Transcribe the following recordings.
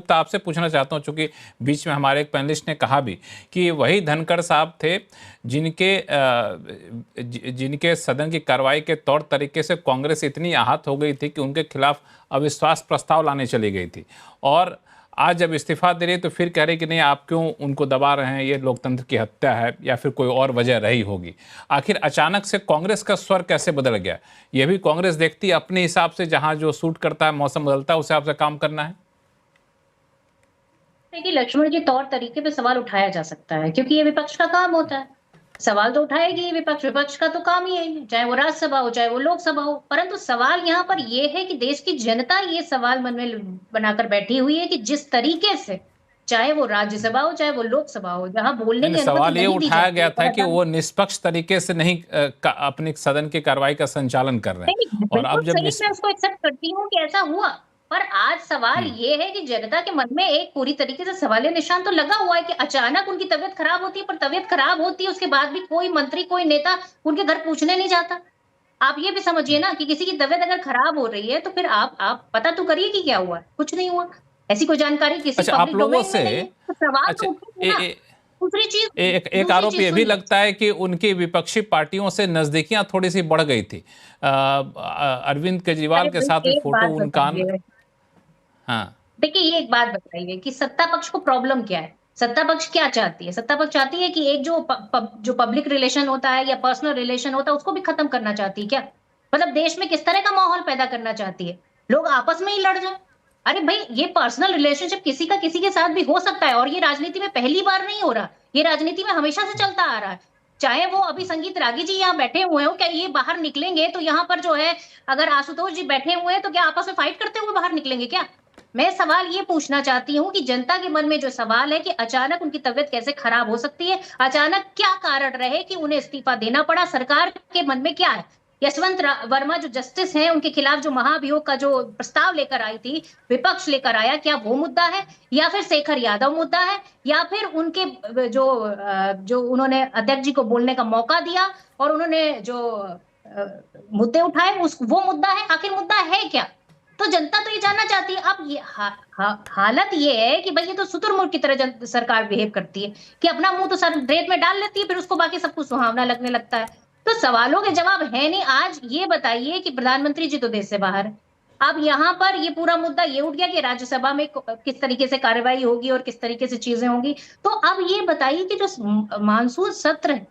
गुप्ता आपसे पूछना चाहता हूं, चूंकि बीच में हमारे एक पैनलिस्ट ने कहा भी कि वही धनखड़ साहब थे जिनके सदन की कार्रवाई के तौर तरीके से कांग्रेस इतनी आहत हो गई थी कि उनके खिलाफ अविश्वास प्रस्ताव लाने चली गई थी, और आज जब इस्तीफा दे रही तो फिर कह रहे कि नहीं आप क्यों उनको दबा रहे हैं, ये लोकतंत्र की हत्या है या फिर कोई और वजह रही होगी। आखिर अचानक से कांग्रेस का स्वर कैसे बदल गया? ये भी कांग्रेस देखती है अपने हिसाब से, जहां जो सूट करता है, मौसम बदलता है, उस हिसाब से काम करना है। देखिए लक्ष्मण जी, तौर तरीके पे सवाल उठाया जा सकता है क्योंकि ये विपक्ष का काम होता है। सवाल तो उठाएगी विपक्ष, विपक्ष का तो काम ही है, चाहे वो राज्यसभा हो चाहे वो लोकसभा हो। परंतु सवाल यहाँ पर ये है कि देश की जनता ये सवाल मन में बनाकर बैठी हुई है कि जिस तरीके से, चाहे वो राज्यसभा हो चाहे वो लोकसभा हो, जहां बोलने की सवाल अनुमति ये नहीं दी उठाया जाती गया था है, कि वो निष्पक्ष तरीके से नहीं अपनी सदन की कार्रवाई का संचालन कर रहे हैं, और अब बिल्कुल जब सही, मैं उसको एक्सेप्ट करती हूँ कि ऐसा हुआ। पर आज सवाल ये है कि जनता के मन में एक पूरी तरीके से सवालिया निशान तो लगा हुआ है कि अचानक उनकी तबीयत खराब होती है, पर तबीयत खराब होती है उसके बाद भी कोई मंत्री कोई नेता उनके घर पूछने नहीं जाता। आप ये भी समझिए ना कि किसी की तबीयत अगर खराब हो रही है तो फिर आप पता तो करिए कि क्या हुआ है। कुछ नहीं हुआ, ऐसी कोई जानकारी किसी अच्छा, आप पब्लिक लोगों डोमेन से में नहीं है, तो सवाल अच्छा तो उठेंगे ना। दूसरी चीज एक दूसरी आरोप चीज ये भी सुनिए, लगता है कि उनकी विपक्षी पार्टियों से नजदीकियां थोड़ी सी बढ़ गई थी। अरविंद केजरीवाल अरे के साथ भाई भी एक फोटो बात उनका। बताइए, हाँ। देखिए ये एक बात बताइए कि सत्ता पक्ष को प्रॉब्लम क्या है? सत्ता पक्ष क्या चाहती है? सत्ता पक्ष चाहती है कि एक जो पब्लिक रिलेशन होता है या पर्सनल रिलेशन होता है उसको भी खत्म करना चाहती है क्या? मतलब देश में किस तरह का माहौल पैदा करना चाहती है? लोग आपस में ही लड़ जाए। अरे भाई, ये पर्सनल रिलेशनशिप किसी का किसी के साथ भी हो सकता है, और ये राजनीति में पहली बार नहीं हो रहा, ये राजनीति में हमेशा से चलता आ रहा है। चाहे वो अभी संगीत रागी जी यहाँ बैठे हुए हो, क्या ये बाहर निकलेंगे तो यहाँ पर जो है, अगर आशुतोष जी बैठे हुए हैं तो क्या आपस में फाइट करते हुए बाहर निकलेंगे क्या? मैं सवाल ये पूछना चाहती हूँ कि जनता के मन में जो सवाल है कि अचानक उनकी तबीयत कैसे खराब हो सकती है, अचानक क्या कारण रहे कि उन्हें इस्तीफा देना पड़ा, सरकार के मन में क्या है? यशवंत वर्मा जो जस्टिस हैं, उनके खिलाफ जो महाभियोग का जो प्रस्ताव लेकर आई थी, विपक्ष लेकर आया, क्या वो मुद्दा है? या फिर शेखर यादव मुद्दा है? या फिर उनके जो उन्होंने अध्यक्ष जी को बोलने का मौका दिया और उन्होंने जो मुद्दे उठाए उस वो मुद्दा है? आखिर मुद्दा है क्या? तो जनता तो ये जानना चाहती है। अब ये हालत ये है कि भाई ये तो शुतुरमुर्ग की तरह सरकार बिहेव करती है कि अपना मुंह तो सर रेत में डाल लेती है, फिर उसको बाकी सब कुछ सुहावना लगने लगता है। तो सवालों के जवाब है नहीं। आज ये बताइए कि प्रधानमंत्री जी तो देश से बाहर है। अब यहाँ पर ये पूरा मुद्दा ये उठ गया कि राज्यसभा में किस तरीके से कार्रवाई होगी और किस तरीके से चीजें होंगी। तो अब ये बताइए कि जो मानसून सत्र है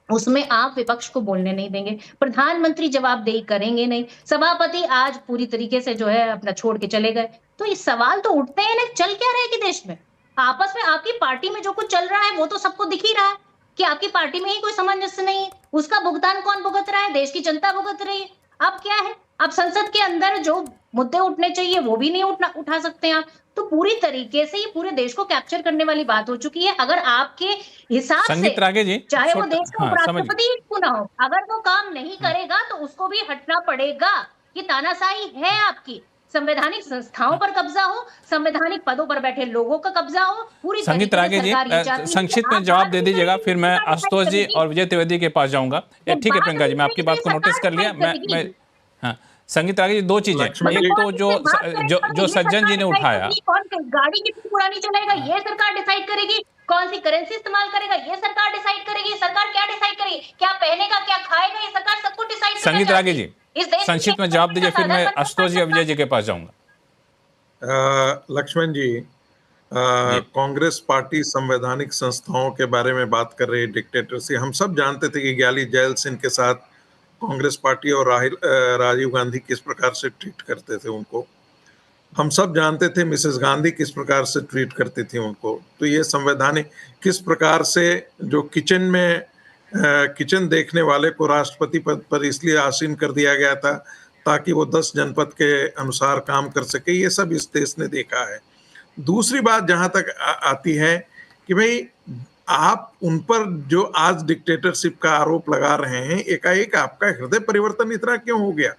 उसमें आप विपक्ष को बोलने नहीं देंगे, प्रधानमंत्री जवाबदेही करेंगे नहीं, सभापति आज पूरी तरीके से जो है अपना छोड़ के चले गए। तो ये सवाल तो उठते हैं ना, चल क्या रहा है कि देश में आपस में आपकी पार्टी में जो कुछ चल रहा है वो तो सबको दिख ही रहा है कि आपकी पार्टी में ही कोई सामंजस्य नहीं है। उसका भुगतान कौन भुगत रहा है? देश की जनता भुगत रही है। अब क्या है, अब संसद के अंदर जो मुद्दे उठने चाहिए वो भी नहीं उठा सकते हैं आप। तो पूरी तरीके से ये पूरे देश को कैप्चर करने वाली बात हो चुकी है। अगर आपके हिसाब से, संगीत रागे जी, चाहे वो देश का हाँ, समझ उपराष्ट्रपति ही क्यों ना हो, अगर वो काम नहीं करेगा तो उसको भी हटना पड़ेगा। ये तानाशाही है आपकी। संवैधानिक संस्थाओं पर कब्जा हो, संवैधानिक पदों पर बैठे लोगों का कब्जा हो, पूरी संगीत तरीके रागे से जी, सरकार ये चाहती है कि संक्षिप्त में आप जवाब बाहर दे नहीं दीजिएगा, करेंगे फिर तो मैं सरकार डिसाइड आशुतोष जी करेगी। और विजय त्रिवेदी के पास जाऊंगा। ये ठीक है बात प्रियंका जी, नहीं मैं आपकी करेगी बात तो को ये नोटिस सरकार कर लिया। डिसाइड मैं करेगी। हाँ, संगीत रागे जी, दो चीजें, लक्ष्मण मतलब एक जी, तो कौन जो किससे बात करेगा जो ये सज्जन सरकार जी ने डिसाइड उठाया। करेगी, कौन गाड़ी कितनी पुरानी चलाएगा ये सरकार डिसाइड करेगी, कौन सी करेंसी इस्तेमाल करेगा ये सरकार डिसाइड करेगी। सरकार क्या डिसाइड करेगी, क्या पहनेगा क्या खाएगा, ये सरकार सब कुछ डिसाइड करना संगीत रागे चाहती जी, है। इस देश संक्षिप्त में में जवाब दीजिए, फिर मैं साधारण आशुतोष जी और विजय जी के पास जाऊंगा। लक्ष्मण जी, जी। कांग्रेस पार्टी संवैधानिक संस्थाओं के बारे में बात कर रही है, डिक्टेटर से। हम सब जानते थे कि ग्याली जैल सिंह के साथ कांग्रेस पार्टी और राजीव गांधी किस प्रकार से ट्रीट करते थे उनको। हम सब जानते थे मिसेस गांधी किस प्रकार से ट्रीट करती थी उनको। तो ये संवैधानिक किस प्रकार से जो किचन देखने वाले को राष्ट्रपति पद पर इसलिए आसीन कर दिया गया था ताकि वो 10 जनपद के अनुसार काम कर सके, ये सब इस देश ने देखा है। दूसरी बात जहां तक आती है कि भाई आप उन पर जो आज डिक्टेटरशिप का आरोप लगा रहे हैं, एकाएक आपका हृदय परिवर्तन इतना क्यों हो गया?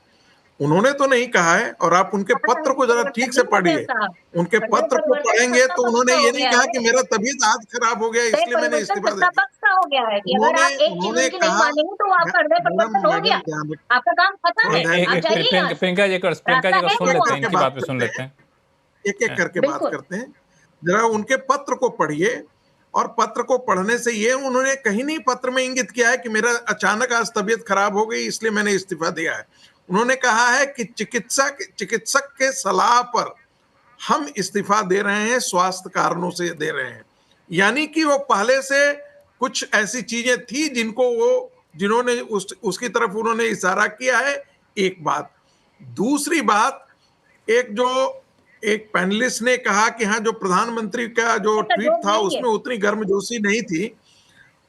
उन्होंने तो नहीं कहा है, और आप उनके पत्र को जरा ठीक से पढ़िए। उनके पत्र को पढ़ेंगे तो उन्होंने ये नहीं कहा कि मेरा तबीयत आज खराब हो गया इसलिए मैंने इस्तीफा दे दिया। पक्ष का हो गया है कि अगर आप एक चीज उनकी नहीं मानेंगे तो आपका हृदय परिवर्तन हो गया, आपका काम खत्म है, आप जाइए यहाँ से। प्रियंका जी को सुन लेते हैं, इनकी बात पे सुन लेते हैं। एक एक करके बात करते हैं। जरा उनके पत्र को पढ़िए, और पत्र को पढ़ने से ये उन्होंने कहीं नहीं पत्र में इंगित किया है कि मेरा अचानक आज तबीयत खराब हो गई इसलिए मैंने इस्तीफा दिया है। उन्होंने कहा है कि चिकित्सक के सलाह पर हम इस्तीफा दे रहे हैं, स्वास्थ्य कारणों से दे रहे हैं। यानी कि वो पहले से कुछ ऐसी चीजें थी जिन्होंने उसकी तरफ उन्होंने इशारा किया है। एक बात। दूसरी बात, एक पैनलिस्ट ने कहा कि हाँ, जो प्रधानमंत्री का जो ट्वीट था उसमें उतनी गर्मजोशी नहीं थी।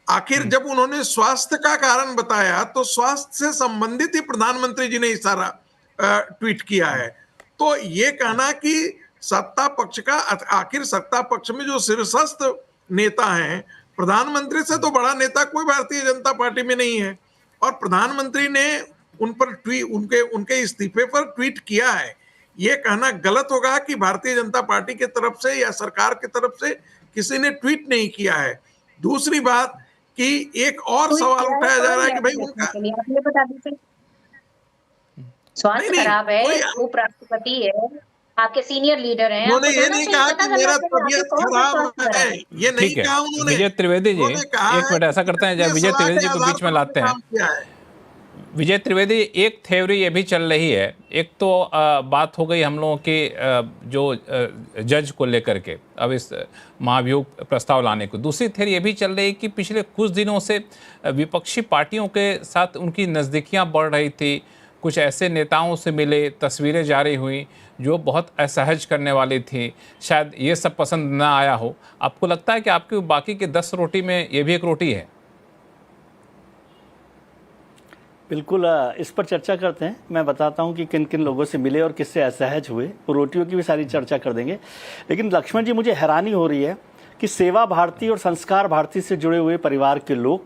आखिर जब उन्होंने स्वास्थ्य का कारण बताया तो स्वास्थ्य से संबंधित ही प्रधानमंत्री जी ने इशारा ट्वीट किया है। तो ये कहना कि सत्ता पक्ष का, आखिर सत्ता पक्ष में जो शीर्षस्थ नेता हैं, प्रधानमंत्री से तो बड़ा नेता कोई भारतीय जनता पार्टी में नहीं है, और प्रधानमंत्री ने उन पर उनके इस्तीफे पर ट्वीट किया है। ये कहना गलत होगा कि भारतीय जनता पार्टी की तरफ से या सरकार की तरफ से किसी ने ट्वीट नहीं किया है। दूसरी बात कि एक और सवाल उठाया जा रहा है कि भाई उनका स्वास्थ्य खराब है, उपराष्ट्रपति है, आपके सीनियर लीडर हैं। उन्होंने ये नहीं कहा कि मेरा तबीयत खराब है, ये नहीं कहा उन्होंने। विजय त्रिवेदी जी, एक मिनट ऐसा करते हैं, जब विजय त्रिवेदी जी को बीच में लाते हैं। विजय त्रिवेदी, एक थ्योरी ये भी चल रही है, एक तो बात हो गई हम लोगों की जो जज को लेकर के अब इस महाभियोग प्रस्ताव लाने को। दूसरी थ्योरी ये भी चल रही है कि पिछले कुछ दिनों से विपक्षी पार्टियों के साथ उनकी नज़दीकियां बढ़ रही थी। कुछ ऐसे नेताओं से मिले, तस्वीरें जारी हुई जो बहुत असहज करने वाली थी, शायद ये सब पसंद ना आया हो। आपको लगता है कि आपकी बाकी के 10 रोटी में ये भी एक रोटी है? बिल्कुल, इस पर चर्चा करते हैं। मैं बताता हूं कि किन किन लोगों से मिले और किससे असहज हुए, रोटियों की भी सारी चर्चा कर देंगे। लेकिन लक्ष्मण जी, मुझे हैरानी हो रही है कि सेवा भारती और संस्कार भारती से जुड़े हुए परिवार के लोग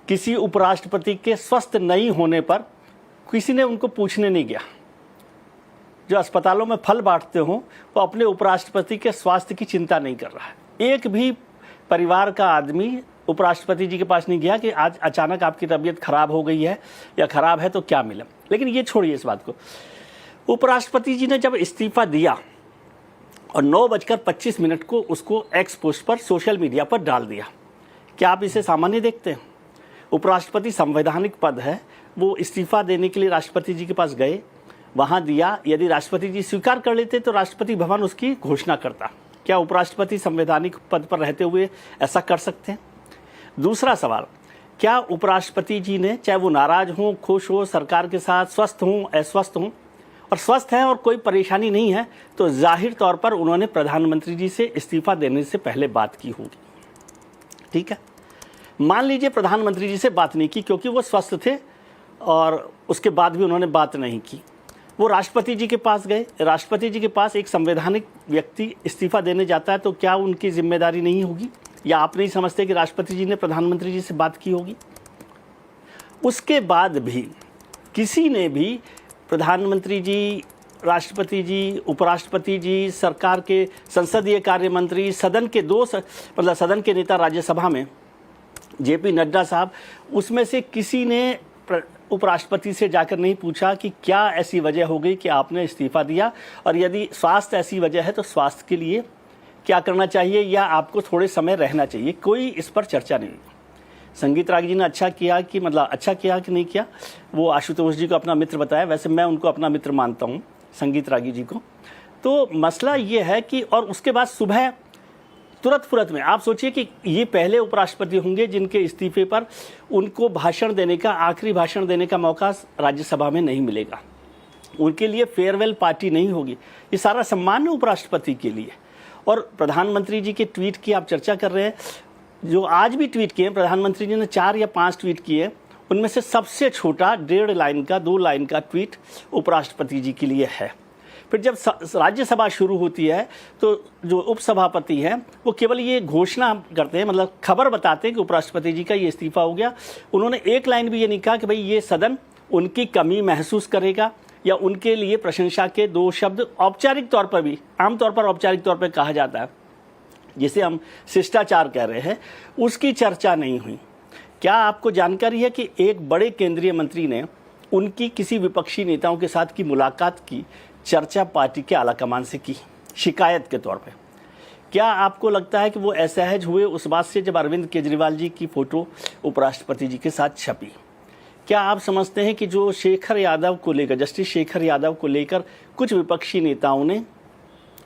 किसी उपराष्ट्रपति के स्वस्थ नहीं होने पर किसी ने उनको पूछने नहीं गया। जो अस्पतालों में फल बांटते हों वो अपने उपराष्ट्रपति के स्वास्थ्य की चिंता नहीं कर रहा है। एक भी परिवार का आदमी उपराष्ट्रपति जी के पास नहीं गया कि आज अचानक आपकी तबीयत खराब हो गई है या खराब है तो क्या मिला। लेकिन ये छोड़िए इस बात को। उपराष्ट्रपति जी ने जब इस्तीफा दिया और 9:25 को उसको एक्स पोस्ट पर सोशल मीडिया पर डाल दिया, क्या आप इसे सामान्य देखते हैं? उपराष्ट्रपति संवैधानिक पद है, वो इस्तीफा देने के लिए राष्ट्रपति जी के पास गए, वहां दिया। यदि राष्ट्रपति जी स्वीकार कर लेते तो राष्ट्रपति भवन उसकी घोषणा करता। क्या उपराष्ट्रपति संवैधानिक पद पर रहते हुए ऐसा कर सकते हैं? दूसरा सवाल, क्या उपराष्ट्रपति जी ने, चाहे वो नाराज हों, खुश हो सरकार के साथ, स्वस्थ हों, अस्वस्थ हों, और स्वस्थ हैं और कोई परेशानी नहीं है, तो जाहिर तौर पर उन्होंने प्रधानमंत्री जी से इस्तीफा देने से पहले बात की होगी। ठीक है, मान लीजिए प्रधानमंत्री जी से बात नहीं की क्योंकि वो स्वस्थ थे और उसके बाद भी उन्होंने बात नहीं की। वो राष्ट्रपति जी के पास गए। राष्ट्रपति जी के पास एक संवैधानिक व्यक्ति इस्तीफा देने जाता है तो क्या उनकी जिम्मेदारी नहीं होगी? या आप नहीं समझते कि राष्ट्रपति जी ने प्रधानमंत्री जी से बात की होगी? उसके बाद भी किसी ने भी प्रधानमंत्री जी, राष्ट्रपति जी, उपराष्ट्रपति जी, सरकार के संसदीय कार्य मंत्री, सदन के सदन के नेता राज्यसभा में जेपी नड्डा साहब, उसमें से किसी ने उपराष्ट्रपति से जाकर नहीं पूछा कि क्या ऐसी वजह हो गई कि आपने इस्तीफा दिया, और यदि स्वास्थ्य ऐसी वजह है तो स्वास्थ्य के लिए क्या करना चाहिए या आपको थोड़े समय रहना चाहिए। कोई इस पर चर्चा नहीं। संगीत रागी जी ने अच्छा किया कि नहीं किया, वो आशुतोष जी को अपना मित्र बताया। वैसे मैं उनको अपना मित्र मानता हूँ, संगीत रागी जी को। तो मसला ये है कि, और उसके बाद सुबह तुरंत में आप सोचिए कि ये पहले उपराष्ट्रपति होंगे जिनके इस्तीफे पर उनको भाषण देने का, आखिरी भाषण देने का मौका राज्यसभा में नहीं मिलेगा। उनके लिए फेयरवेल पार्टी नहीं होगी। ये सारा सम्मान है उपराष्ट्रपति के लिए। और प्रधानमंत्री जी के ट्वीट की आप चर्चा कर रहे हैं, जो आज भी ट्वीट किए प्रधानमंत्री जी ने 4 या 5 ट्वीट किए, उनमें से सबसे छोटा 1.5 लाइन का, 2 लाइन का ट्वीट उपराष्ट्रपति जी के लिए है। फिर जब राज्यसभा शुरू होती है तो जो उपसभापति हैं वो केवल ये घोषणा करते हैं, मतलब खबर बताते हैं कि उपराष्ट्रपति जी का ये इस्तीफा हो गया। उन्होंने एक लाइन भी ये नहीं कहा कि भाई ये सदन उनकी कमी महसूस करेगा या उनके लिए प्रशंसा के 2 शब्द औपचारिक तौर पर भी, आमतौर पर औपचारिक तौर पर कहा जाता है, जिसे हम शिष्टाचार कह रहे हैं, उसकी चर्चा नहीं हुई। क्या आपको जानकारी है कि एक बड़े केंद्रीय मंत्री ने उनकी किसी विपक्षी नेताओं के साथ की मुलाकात की चर्चा पार्टी के आलाकमान से की, शिकायत के तौर पे? क्या आपको लगता है कि वो असहज हुए उस बात से जब अरविंद केजरीवाल जी की फोटो उपराष्ट्रपति जी के साथ छपी? क्या आप समझते हैं कि जो शेखर यादव को लेकर, जस्टिस शेखर यादव को लेकर कुछ विपक्षी नेताओं ने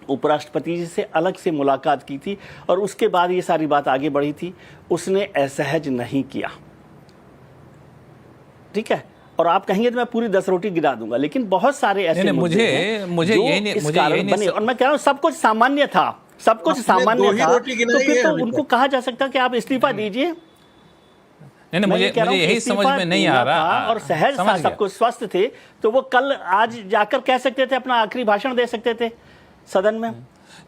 उपराष्ट्रपति जी से अलग से मुलाकात की थी और उसके बाद ये सारी बात आगे बढ़ी थी, उसने असहज नहीं किया? ठीक है, और आप कहेंगे तो मैं पूरी 10 रोटी गिरा दूंगा, लेकिन बहुत सारे ऐसे मुद्दे हैं मुझे जो यही नहीं, इस मुझे कारण यही नहीं बने। और मैं कह रहा हूँ सब कुछ सामान्य था, सब कुछ सामान्य था, तो फिर तो उनको कहा जा सकता कि आप इस्तीफा दीजिए। नहीं, मुझे यही समझ में नहीं आ रहा। और सहज था, सब कुछ स्वस्थ थे, तो वो कल आज जाकर कह सकते थे, अपना आखिरी भाषण दे सकते थे सदन में।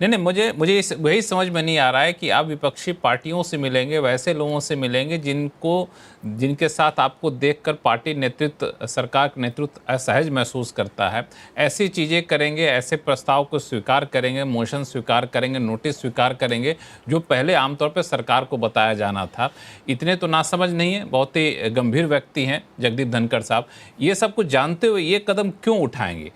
नहीं, मुझे वही समझ में नहीं आ रहा है कि आप विपक्षी पार्टियों से मिलेंगे, वैसे लोगों से मिलेंगे जिनके साथ आपको देखकर पार्टी नेतृत्व, सरकार का नेतृत्व असहज महसूस करता है, ऐसी चीज़ें करेंगे, ऐसे प्रस्ताव को स्वीकार करेंगे, मोशन स्वीकार करेंगे, नोटिस स्वीकार करेंगे, जो पहले आमतौर पर सरकार को बताया जाना था। इतने तो नासमझ नहीं है, बहुत ही गंभीर व्यक्ति हैं जगदीप धनखड़ साहब। ये सब कुछ जानते हुए ये कदम क्यों उठाएंगे?